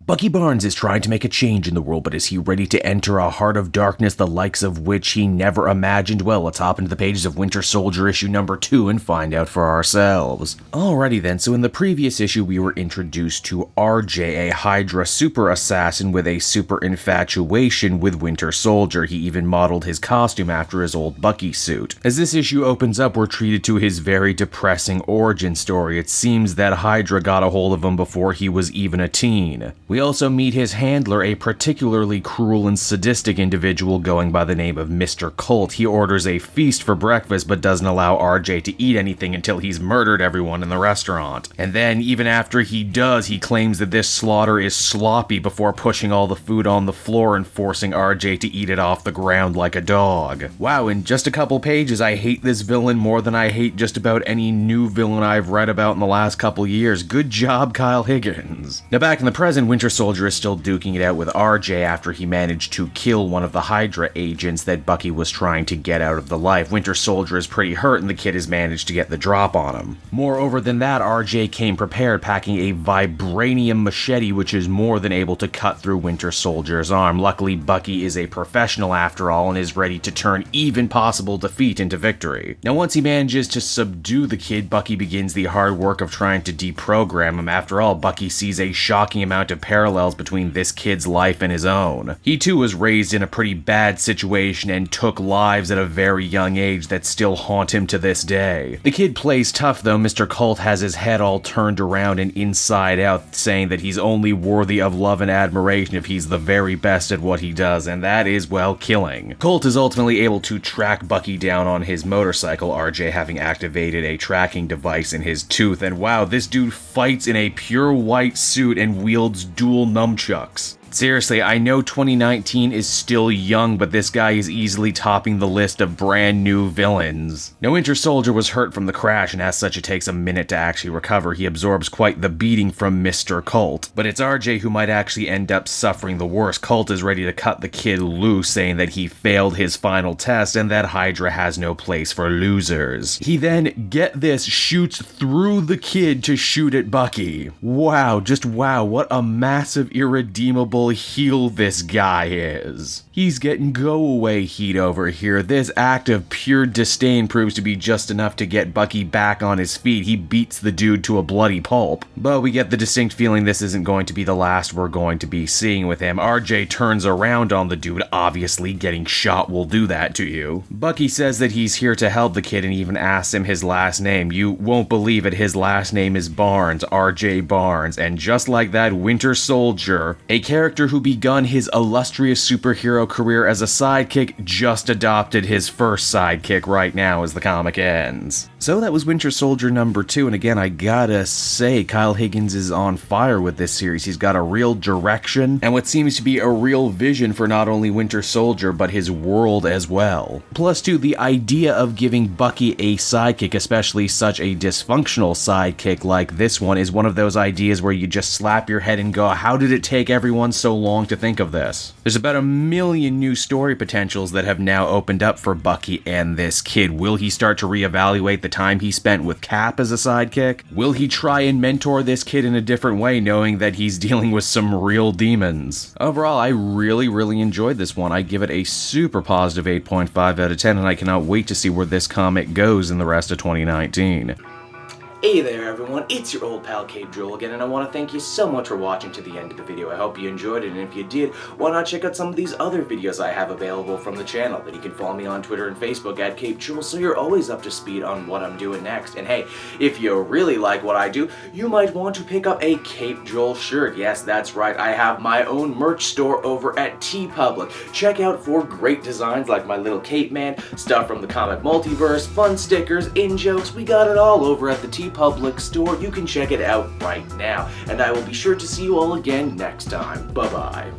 Bucky Barnes is trying to make a change in the world, but is he ready to enter a heart of darkness the likes of which he never imagined? Well, let's hop into the pages of Winter Soldier issue number 2 and find out for ourselves. Alrighty then, so in the previous issue we were introduced to RJ, a Hydra super assassin with a super infatuation with Winter Soldier. He even modeled his costume after his old Bucky suit. As this issue opens up, we're treated to his very depressing origin story. It seems that Hydra got a hold of him before he was even a teen. We also meet his handler, a particularly cruel and sadistic individual going by the name of Mr.Colt. He orders a feast for breakfast but doesn't allow RJ to eat anything until he's murdered everyone in the restaurant. And then, even after he does, he claims that this slaughter is sloppy before pushing all the food on the floor and forcing RJ to eat it off the ground like a dog. Wow, in just a couple pages, I hate this villain more than I hate just about any new villain I've read about in the last couple years. Good job, Kyle Higgins. Now back in the present, Winter Soldier is still duking it out with RJ after he managed to kill one of the Hydra agents that Bucky was trying to get out of the life. Winter Soldier is pretty hurt and the kid has managed to get the drop on him. Moreover than that, RJ came prepared, packing a vibranium machete which is more than able to cut through Winter Soldier's arm. Luckily, Bucky is a professional after all and is ready to turn even possible defeat into victory. Now once he manages to subdue the kid, Bucky begins the hard work of trying to deprogram him. After all, Bucky sees a shocking amount of parallels between this kid's life and his own. He too was raised in a pretty bad situation and took lives at a very young age that still haunt him to this day. The kid plays tough though. Mr.Colt has his head all turned around and inside out, saying that he's only worthy of love and admiration if he's the very best at what he does, and that is, well, killing. Colt is ultimately able to track Bucky down on his motorcycle, RJ having activated a tracking device in his tooth, and wow, this dude fights in a pure white suit and wields dual nunchucks. Seriously, I know 2019 is still young, but this guy is easily topping the list of brand new villains. Now, Winter Soldier was hurt from the crash, and as such it takes a minute to actually recover. He absorbs quite the beating from Mr. Colt, but it's RJ who might actually end up suffering the worst. Colt is ready to cut the kid loose, saying that he failed his final test and that Hydra has no place for losers. He then, get this, shoots through the kid to shoot at Bucky. Wow, just wow, what a massive, irredeemable heel this guy is. He's getting go-away heat over here. This act of pure disdain proves to be just enough to get Bucky back on his feet. He beats the dude to a bloody pulp. But we get the distinct feeling this isn't going to be the last we're going to be seeing with him. RJ turns around on the dude. Obviously, getting shot will do that to you. Bucky says that he's here to help the kid and even asks him his last name. You won't believe it, his last name is Barnes, RJ Barnes. And just like that, Winter Soldier, a character who begun his illustrious superhero career as a sidekick, just adopted his first sidekick right now as the comic ends. So that was Winter Soldier number 2, and again, I gotta say, Kyle Higgins is on fire with this series. He's got a real direction, and what seems to be a real vision for not only Winter Soldier, but his world as well. Plus, too, the idea of giving Bucky a sidekick, especially such a dysfunctional sidekick like this one, is one of those ideas where you just slap your head and go, how did it take everyone so long to think of this? There's about a million new story potentials that have now opened up for Bucky and this kid. Will he start to reevaluate the time he spent with Cap as a sidekick? Will he try and mentor this kid in a different way, knowing that he's dealing with some real demons? Overall, I really enjoyed this one. I give it a super positive 8.5 out of 10, and I cannot wait to see where this comic goes in the rest of 2019. Hey there everyone, it's your old pal Cape Joel again, and I want to thank you so much for watching to the end of the video. I hope you enjoyed it, and if you did, why not check out some of these other videos I have available from the channel. Then you can follow me on Twitter and Facebook at Cape Joel, so you're always up to speed on what I'm doing next. And hey, if you really like what I do, you might want to pick up a Cape Joel shirt. Yes, that's right, I have my own merch store over at TeePublic. Check out for great designs like my little Cape Man, stuff from the comic multiverse, fun stickers, in-jokes, we got it all over at the TeePublic store. You can check it out right now, and I will be sure to see you all again next time. Bye-bye.